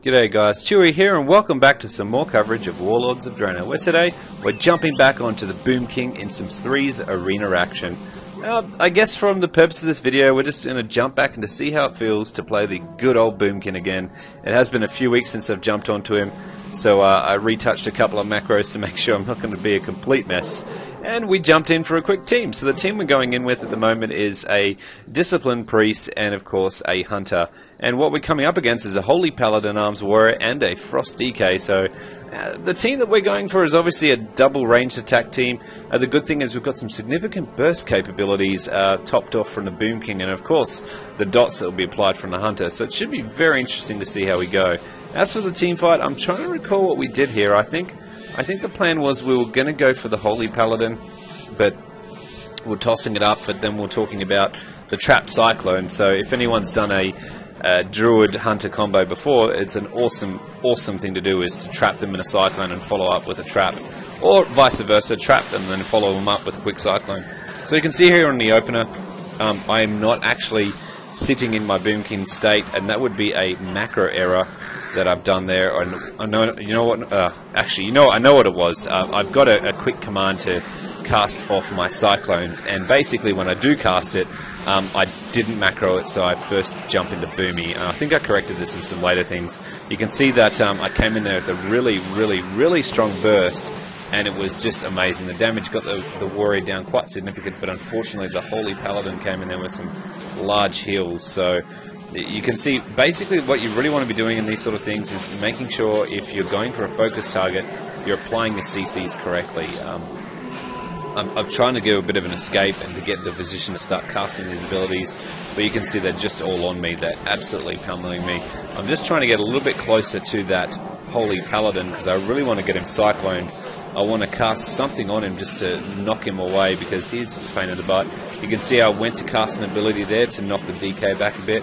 G'day guys, Chewy here and welcome back to some more coverage of Warlords of Draenor, where today we're jumping back onto the Boom King in some Threes arena action. I guess from the purpose of this video we're just going to jump back and to see how it feels to play the good old Boom King again. It has been a few weeks since I've jumped onto him, so I retouched a couple of macros to make sure I'm not going to be a complete mess. And we jumped in for a quick team. So the team we're going in with at the moment is a Disciplined Priest and of course a Hunter. And what we're coming up against is a Holy Paladin Arms Warrior and a Frost DK. So the team that we're going for is obviously a double ranged attack team. The good thing is we've got some significant burst capabilities topped off from the Boom King, and of course the dots that will be applied from the Hunter. So it should be very interesting to see how we go. As for the team fight, I'm trying to recall what we did here. I think the plan was we were going to go for the Holy Paladin, but we're tossing it up, but then we're talking about the Trap Cyclone. So if anyone's done a Druid Hunter combo before, it's an awesome thing to do, is to trap them in a Cyclone and follow up with a Trap, or vice versa, trap them and then follow them up with a quick Cyclone. So you can see here on the opener, I am not actually sitting in my Boom King state, and that would be a macro error that I've done there. I know what it was. I've got a quick command to cast off my Cyclones, and basically when I do cast it, I didn't macro it, so I first jump into Boomy. I think I corrected this in some later things. You can see that I came in there with a really strong burst, and it was just amazing. The damage got the warrior down quite significant, but unfortunately the Holy Paladin came in there with some large heals. So you can see basically what you really want to be doing in these sort of things is making sure if you're going for a focus target, you're applying the CCs correctly. I'm trying to give a bit of an escape and to get in the position to start casting these abilities, but you can see they're just all on me. They're absolutely pummeling me. I'm just trying to get a little bit closer to that Holy Paladin because I really want to get him cycloned. I want to cast something on him just to knock him away because he's just a pain in the butt. You can see I went to cast an ability there to knock the DK back a bit,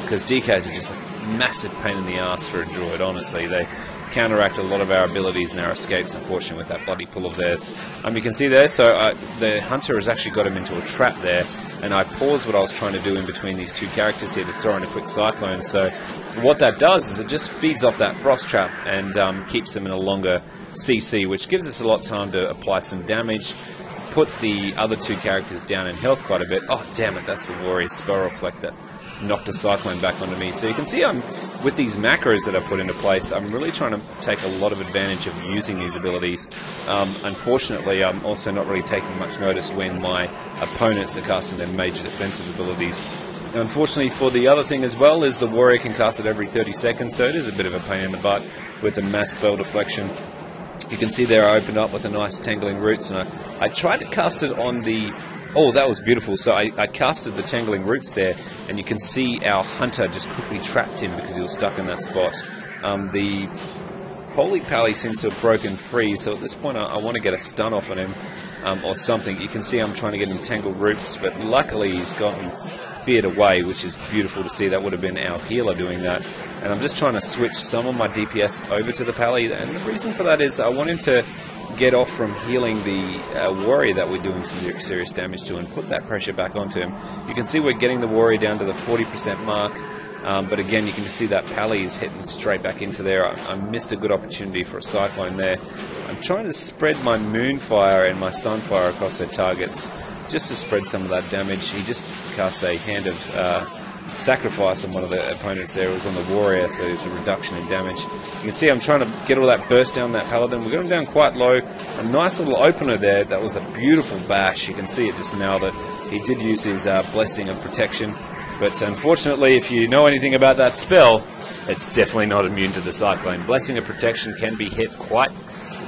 because DKs are just a massive pain in the ass for a Druid, honestly. They counteract a lot of our abilities and our escapes, unfortunately, with that bloody pull of theirs. You can see there, so the Hunter has actually got him into a trap there, and I paused what I was trying to do in between these two characters here to throw in a quick Cyclone. So what that does is it just feeds off that Frost Trap and keeps them in a longer CC, which gives us a lot of time to apply some damage, put the other two characters down in health quite a bit. Oh, damn it, that's the Warrior Spell Reflect that knocked a Cyclone back onto me. So you can see with these macros that I've put into place, I'm really trying to take a lot of advantage of using these abilities. Unfortunately, I'm also not really taking much notice when my opponents are casting their major defensive abilities. Now, unfortunately for the other thing as well is the Warrior can cast it every 30 seconds, so it is a bit of a pain in the butt with the mass spell deflection. You can see there I opened up with a nice Tangling Roots, and I tried to cast it on the... Oh, that was beautiful. So I casted the Tangling Roots there, and you can see our Hunter just quickly trapped him because he was stuck in that spot. The Holy Pally seems to have broken free, so at this point I want to get a stun off on him or something. You can see I'm trying to get Entangled Roots, but luckily he's gotten feared away, which is beautiful to see. That would have been our healer doing that. And I'm just trying to switch some of my DPS over to the Pally, and the reason for that is I want him to get off from healing the warrior that we're doing some serious damage to and put that pressure back onto him. You can see we're getting the warrior down to the 40% mark, but again you can just see that Pally is hitting straight back into there. I missed a good opportunity for a Cyclone there. I'm trying to spread my Moonfire and my Sunfire across their targets just to spread some of that damage. He just cast a Hand of Sacrifice on one of the opponents there. It was on the warrior, so it's a reduction in damage. You can see I'm trying to get all that burst down that Paladin. We got him down quite low. A nice little opener there. That was a beautiful bash. You can see it just nailed it. He did use his Blessing of Protection, but unfortunately, if you know anything about that spell, it's definitely not immune to the Cyclone. Blessing of Protection can be hit quite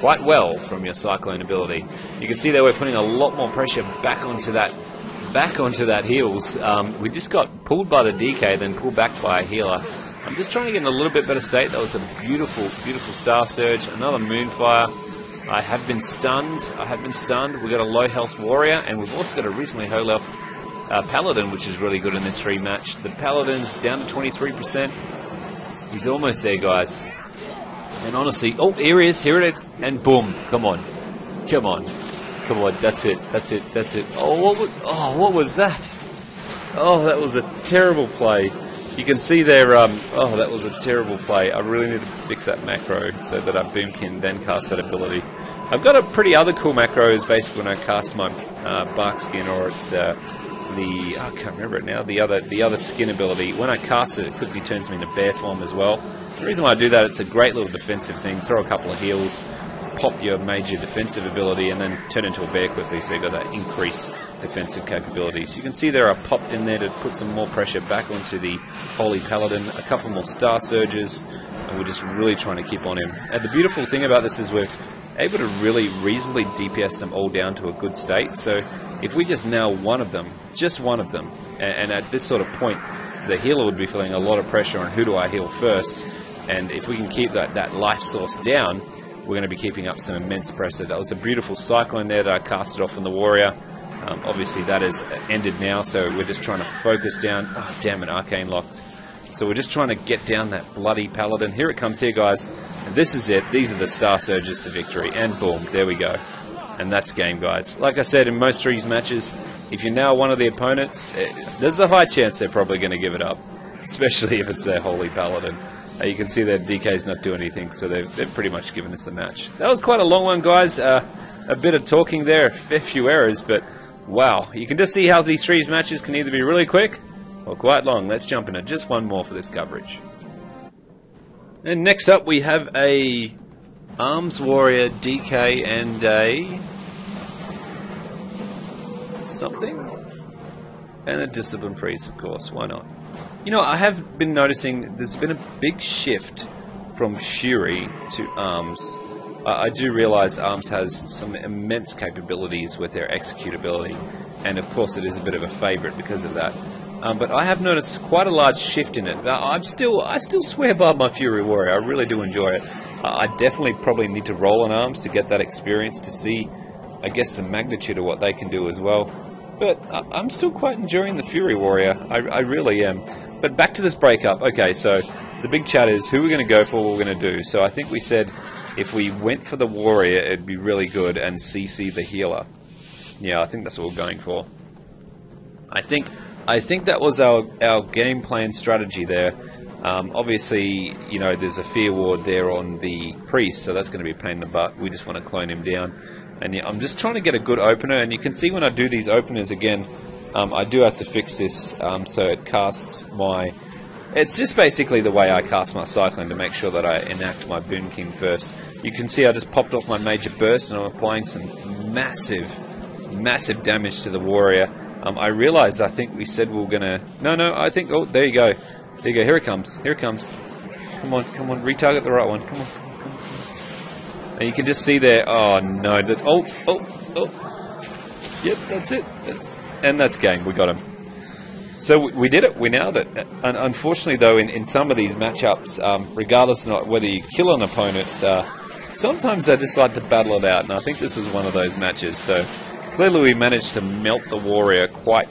well from your Cyclone ability. You can see that we're putting a lot more pressure back onto that heals. We just got pulled by the DK, then pulled back by a healer. I'm just trying to get in a little bit better state. That was a beautiful Star Surge. Another Moonfire. I have been stunned. We've got a low health warrior, and we've also got a reasonably low health Paladin, which is really good in this rematch. The Paladin's down to 23%. He's almost there, guys. And honestly, oh, here it is, and boom, come on, that's it. Oh, what was that? Oh, that was a terrible play. You can see there, oh, that was a terrible play. I really need to fix that macro so that our Boom can then cast that ability. I've got a pretty other cool macro is basically when I cast my bark skin, or it's I can't remember it now, the other skin ability. When I cast it, it quickly turns me into bear form as well. The reason why I do that, it's a great little defensive thing. Throw a couple of heals, pop your major defensive ability, and then turn into a bear quickly, so you've got that increased defensive capabilities. You can see there I popped in there to put some more pressure back onto the Holy Paladin, a couple more Star Surges, and we're just really trying to keep on him. And the beautiful thing about this is we're able to really reasonably DPS them all down to a good state. So if we just nail one of them, just one of them, and at this sort of point, the healer would be feeling a lot of pressure on who do I heal first, and if we can keep that life source down, we're going to be keeping up some immense pressure. That was a beautiful cyclone there that I casted off on the warrior. Obviously that has ended now, so we're just trying to focus down. Oh, damn it, arcane locked. So we're just trying to get down that bloody paladin. Here it comes here, guys. And this is it. These are the Star Surges to victory. And boom, there we go. And that's game, guys. Like I said, in most threes matches, if you nail one of the opponents, there's a high chance they're probably going to give it up. Especially if it's their Holy Paladin. You can see that DK's not doing anything, so they've pretty much given us the match. That was quite a long one, guys. A bit of talking there, a fair few errors, but wow. You can just see how these threes matches can either be really quick or quite long. Let's jump into just one more for this coverage. And next up we have a Arms Warrior DK and a something, and a Discipline Priest, of course. Why not? You know, I have been noticing there's been a big shift from Fury to Arms. I do realize Arms has some immense capabilities with their executability, and of course it is a bit of a favourite because of that. But I have noticed quite a large shift in it. I still swear by my Fury Warrior. I really do enjoy it. I definitely probably need to roll on Arms to get that experience, to see, I guess, the magnitude of what they can do as well. But I'm still quite enjoying the Fury Warrior. I really am. But back to this breakup. Okay, so the big chat is who we're going to go for, what we're going to do. So I think we said if we went for the Warrior, it'd be really good, and CC the healer. Yeah, I think that's what we're going for. I think that was our game plan strategy there. Obviously, you know, there's a fear ward there on the priest, so that's going to be a pain in the butt. We just want to clone him down. And yeah, I'm just trying to get a good opener, and you can see when I do these openers again, I do have to fix this, so it casts my... It's just basically the way I cast my Cyclone to make sure that I enact my Boom King first. You can see I just popped off my major burst, and I'm applying some massive damage to the warrior. I realized, I think we said we were going to... No, I think... Oh, there you go. There you go. Here it comes. Here it comes. Come on. Retarget the right one. Come on. And you can just see there... Oh, no. Oh. Yep, that's it. And that's game. We got him. So we did it. We nailed it. And unfortunately, though, in some of these matchups, regardless of whether you kill an opponent, sometimes they just like to battle it out. And I think this is one of those matches. So clearly we managed to melt the warrior quite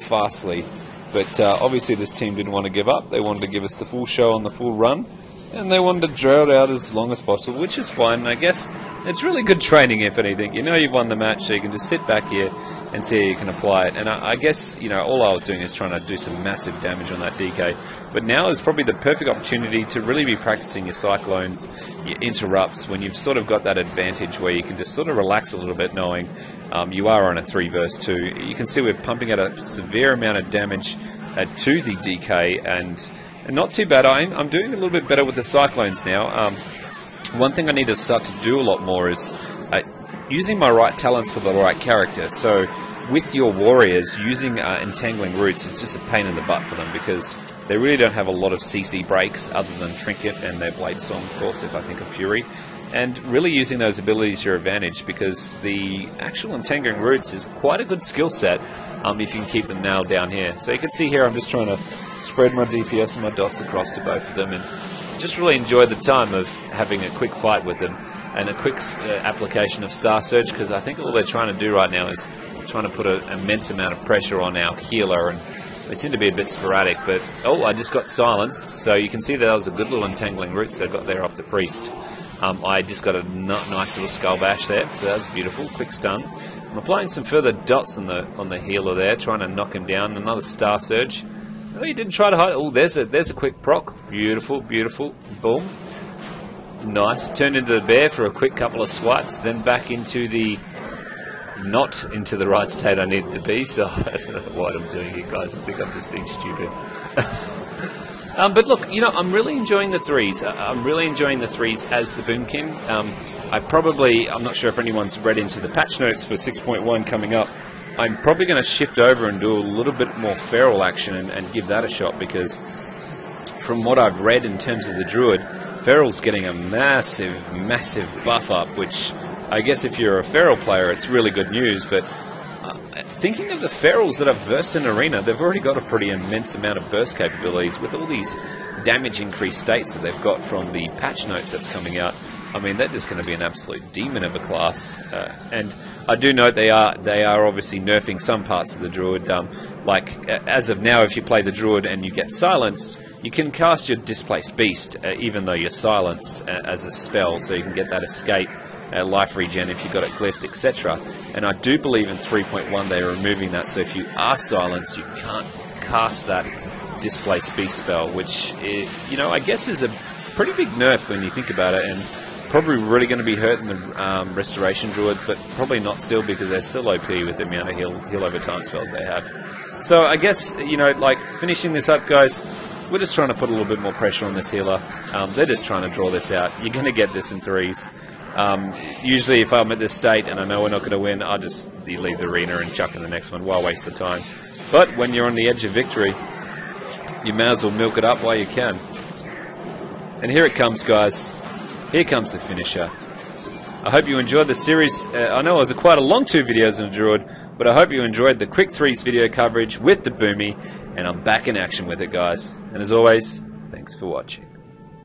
fastly. But obviously this team didn't want to give up. They wanted to give us the full show on the full run. And they wanted to draw it out as long as possible, which is fine. And I guess it's really good training, if anything. You know you've won the match, so you can just sit back here and see how you can apply it. And I guess, you know, all I was doing is trying to do some massive damage on that DK. But now is probably the perfect opportunity to really be practicing your cyclones, your interrupts, when you've sort of got that advantage where you can just sort of relax a little bit knowing you are on a 3 versus 2. You can see we're pumping out a severe amount of damage to the DK, and not too bad. I'm doing a little bit better with the cyclones now. One thing I need to start to do a lot more is using my right talents for the right character. So with your warriors, using entangling roots is just a pain in the butt for them because they really don't have a lot of CC breaks other than Trinket and their Bladestorm, of course, if I think of Fury. And really using those abilities to your advantage, because the actual entangling roots is quite a good skill set if you can keep them nailed down here. So you can see here I'm just trying to spread my DPS and my dots across to both of them, and just really enjoy the time of having a quick fight with them and a quick application of Star Surge, because I think all they're trying to do right now is trying to put an immense amount of pressure on our healer, and they seem to be a bit sporadic. But oh, I just got silenced, so you can see that was a good little entangling roots they got there off the priest. I just got a nice little skull bash there, so that's beautiful. Quick stun. I'm applying some further dots on the healer there, trying to knock him down. Another Star Surge. Oh, he didn't try to hide. Oh, there's a quick proc. Beautiful, beautiful. Boom. Nice. Turned into the bear for a quick couple of swipes, then back into the... not into the right state I needed to be, so I don't know what I'm doing here, guys. I think I'm just being stupid. But look, you know, I'm really enjoying the threes. I'm really enjoying the threes as the Boom King. I'm not sure if anyone's read into the patch notes for 6.1 coming up. I'm probably going to shift over and do a little bit more feral action and give that a shot, because from what I've read in terms of the Druid, feral's getting a massive, massive buff up, which I guess if you're a feral player, it's really good news. But thinking of the ferals that are versed in Arena, they've already got a pretty immense amount of burst capabilities with all these damage increased states that they've got from the patch notes that's coming out. I mean, they're just going to be an absolute demon of a class. And I do note they are obviously nerfing some parts of the Druid. Like, as of now, if you play the Druid and you get silenced, you can cast your Displaced Beast, even though you're silenced, as a spell, so you can get that escape, life regen if you've got it glyphed, etc. And I do believe in 3.1 they're removing that, so if you are silenced, you can't cast that Displaced Beast spell, which, you know, I guess is a pretty big nerf when you think about it, and probably really going to be hurting the Restoration Druid, but probably not still, because they're still OP with the amount of heal over time spells they have. So I guess, you know, like, finishing this up, guys, we're just trying to put a little bit more pressure on this healer. They're just trying to draw this out. You're going to get this in threes. Usually if I'm at this state and I know we're not going to win, I'll just leave the arena and chuck in the next one. Why waste the time? But when you're on the edge of victory, you may as well milk it up while you can. And here it comes, guys. Here comes the finisher. I hope you enjoyed the series. I know it was quite a long 2 videos in Druid, but I hope you enjoyed the quick threes video coverage with the Boomy, and I'm back in action with it, guys. And as always, thanks for watching.